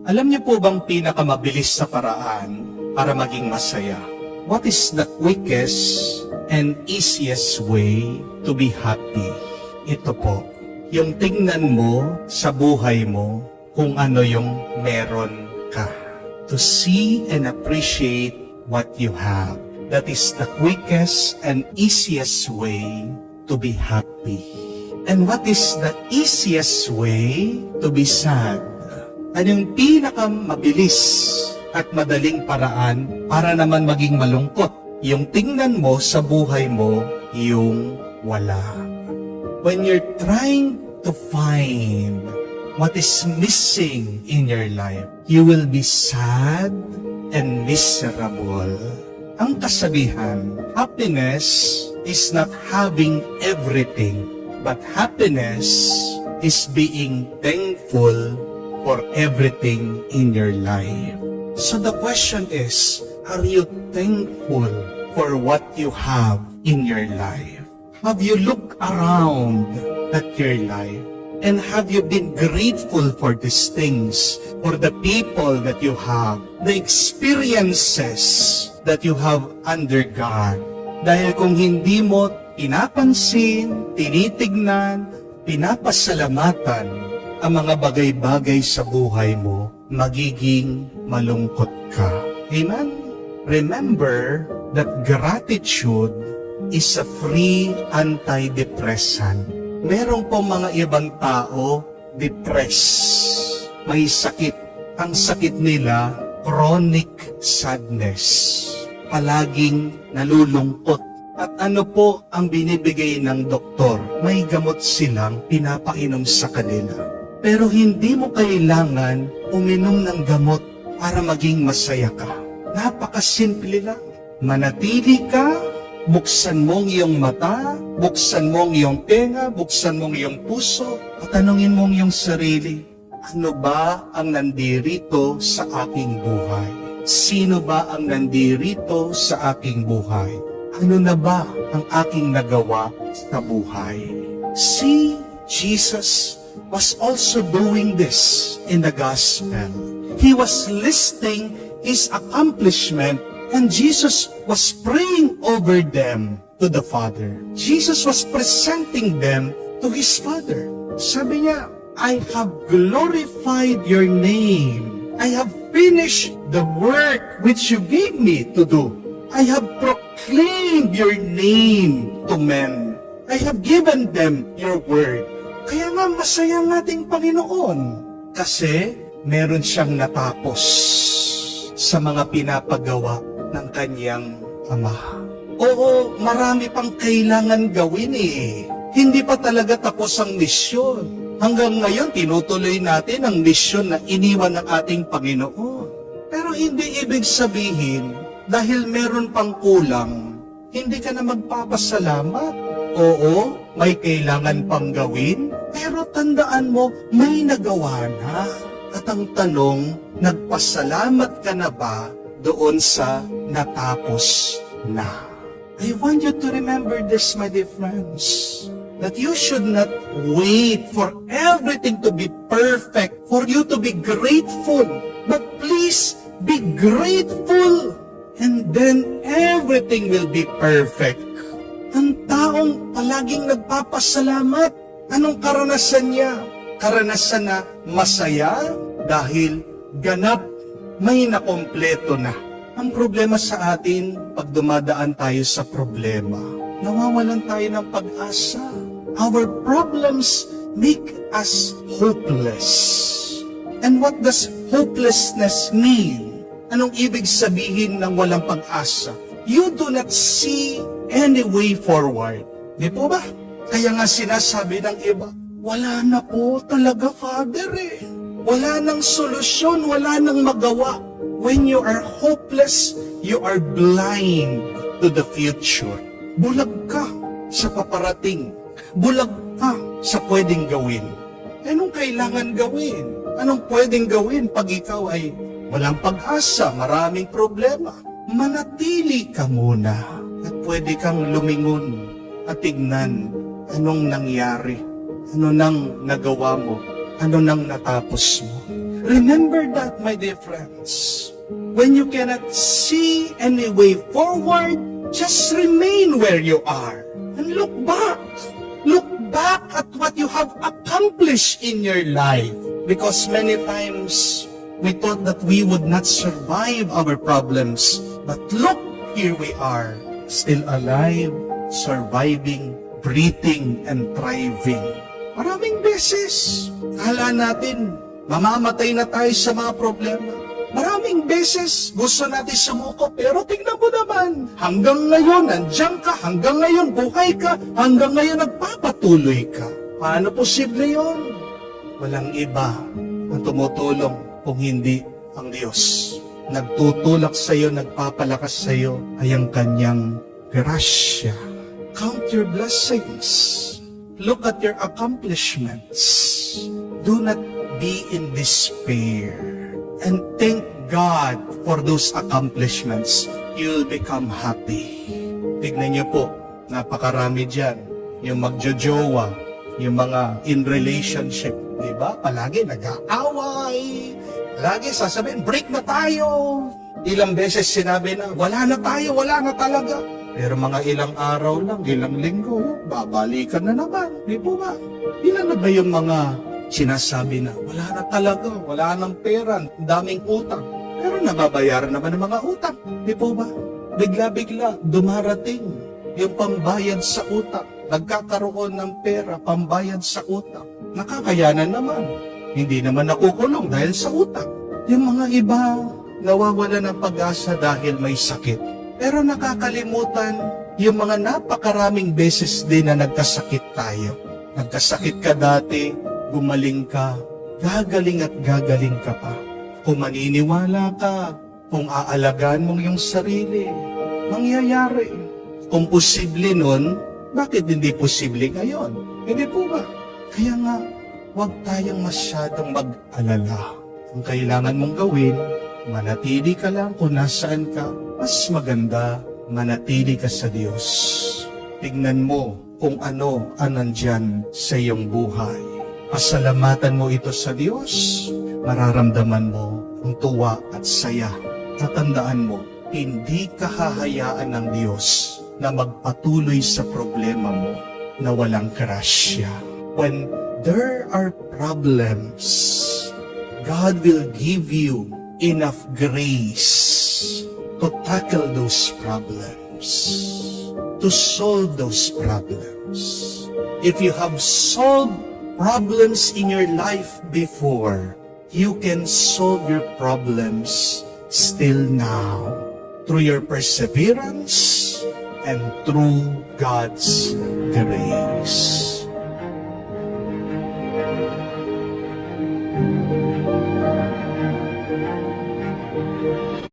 Alam niyo po bang pinakamabilis sa paraan para maging masaya? What is the quickest and easiest way to be happy? Ito po, yung tingnan mo sa buhay mo kung ano yung meron ka. To see and appreciate what you have. That is the quickest and easiest way to be happy. And what is the easiest way to be sad? Anong pinakamabilis at madaling paraan para naman maging malungkot? Yung tingnan mo sa buhay mo, yung wala. When you're trying to find what is missing in your life, you will be sad and miserable. Ang kasabihan, happiness is not having everything, but happiness is being thankful for everything in your life. So the question is, are you thankful for what you have in your life? Have you looked around at your life? And have you been grateful for these things, for the people that you have, the experiences that you have undergone? Dahil kung hindi mo pinapansin, tinitignan, pinapasalamatan ang mga bagay-bagay sa buhay mo, magiging malungkot ka. Amen? Remember that gratitude is a free antidepressant. Merong po mga ibang tao, depressed, may sakit. Ang sakit nila, chronic sadness. Palaging nalulungkot. At ano po ang binibigay ng doktor? May gamot silang pinapainom sa kanila. Pero hindi mo kailangan uminom ng gamot para maging masaya ka. Napakasimple lang. Manatili ka, buksan mong iyong mata, buksan mong iyong tenga, buksan mong iyong puso, at tanungin mong iyong sarili, ano ba ang nandirito sa aking buhay? Sino ba ang nandirito sa aking buhay? Ano na ba ang aking nagawa sa buhay? See, Jesus was also doing this in the gospel. He was listing his accomplishment and Jesus was praying over them to the Father. Jesus was presenting them to his Father. Sabi niya, I have glorified your name. I have finished the work which you gave me to do. I have proclaimed your name to men. I have given them your word. Kaya nga masaya ang ating Panginoon. Kasi meron siyang natapos sa mga pinapagawa ng kanyang Ama. Oo, marami pang kailangan gawin eh. Hindi pa talaga tapos ang misyon. Hanggang ngayon, tinutuloy natin ang misyon na iniwan ng ating Panginoon. Pero hindi ibig sabihin, dahil meron pang kulang, hindi ka na magpapasalamat. Oo, may kailangan pang gawin, pero tandaan mo, may nagawa na. At ang tanong, nagpasalamat ka na ba doon sa natapos na? I want you to remember this, my dear friends, that you should not wait for everything to be perfect, for you to be grateful. But please, be grateful, and then everything will be perfect. Ang taong palaging nagpapasalamat, anong karanasan niya? Karanasan na masaya dahil ganap may nakompleto na. Ang problema sa atin, pag dumadaan tayo sa problema, nawawalan tayo ng pag-asa. Our problems make us hopeless. And what does hopelessness mean? Anong ibig sabihin ng walang pag-asa? You do not see any way forward. Di po ba? Kaya nga sinasabi ng iba, wala na po talaga, Father eh. Wala nang solusyon, wala nang magawa. When you are hopeless, you are blind to the future. Bulag ka sa paparating. Bulag ka sa pwedeng gawin. Anong kailangan gawin? Anong pwedeng gawin pag ikaw ay walang pag-asa, maraming problema? Manatili ka muna at pwede kang lumingon at tignan anong nangyari, ano nang nagawa mo, ano nang natapos mo. Remember that, my dear friends. When you cannot see any way forward, just remain where you are and look back. Look back at what you have accomplished in your life. Because many times, we thought that we would not survive our problems. But look, here we are, still alive, surviving, breathing, and thriving. Maraming beses, kala natin, mamamatay na tayo sa mga problema. Maraming beses, gusto natin sumuko, pero tingnan mo naman, hanggang ngayon, nandiyan ka, hanggang ngayon, buhay ka, hanggang ngayon, nagpapatuloy ka. Paano posible yon? Walang iba ang tumutulong kung hindi ang Diyos. Nagtutulak sa iyo, nagpapalakas sa iyo ay ang kanyang grasya. Count your blessings. Look at your accomplishments. Do not be in despair. And thank God for those accomplishments. You'll become happy. Tignan niyo po, napakarami dyan. Yung magjojowa, yung mga in relationship, di ba? Palagi nag-aaway. Lagi sasabihin, break na tayo. Ilang beses sinabi na, wala na tayo, wala na talaga. Pero mga ilang araw lang, ilang linggo, babalikan na naman. Di po ba? Ilan na ba yung mga sinasabi na, wala na talaga, wala nang pera, daming utang. Pero nababayaran naman ng mga utang. Di po ba? Bigla-bigla, dumarating yung pambayad sa utang. Nagkakaroon ng pera, pambayad sa utang. Nakakayanan naman. Hindi naman nakukulong dahil sa utang. Yung mga iba, nawawala ng pag-asa dahil may sakit. Pero nakakalimutan yung mga napakaraming beses din na nagkasakit tayo. Nagkasakit ka dati, gumaling ka, gagaling at gagaling ka pa. Kung maniniwala ka, kung aalagaan mong yung sarili, mangyayari. Kung posible nun, bakit hindi posible ngayon? Hindi po ba? Kaya nga, huwag tayong masyadong mag-alala. Ang kailangan mong gawin, manatili ka lang kung nasaan ka. Mas maganda, manatili ka sa Diyos. Tignan mo kung ano ang nandyan sa iyong buhay. Pasalamatan mo ito sa Diyos, mararamdaman mo ang tuwa at saya. Tatandaan mo, hindi ka hahayaan ng Diyos na magpatuloy sa problema mo na walang grasya. When there are problems, God will give you enough grace to tackle those problems, to solve those problems. If you have solved problems in your life before, you can solve your problems still now through your perseverance and through God's grace.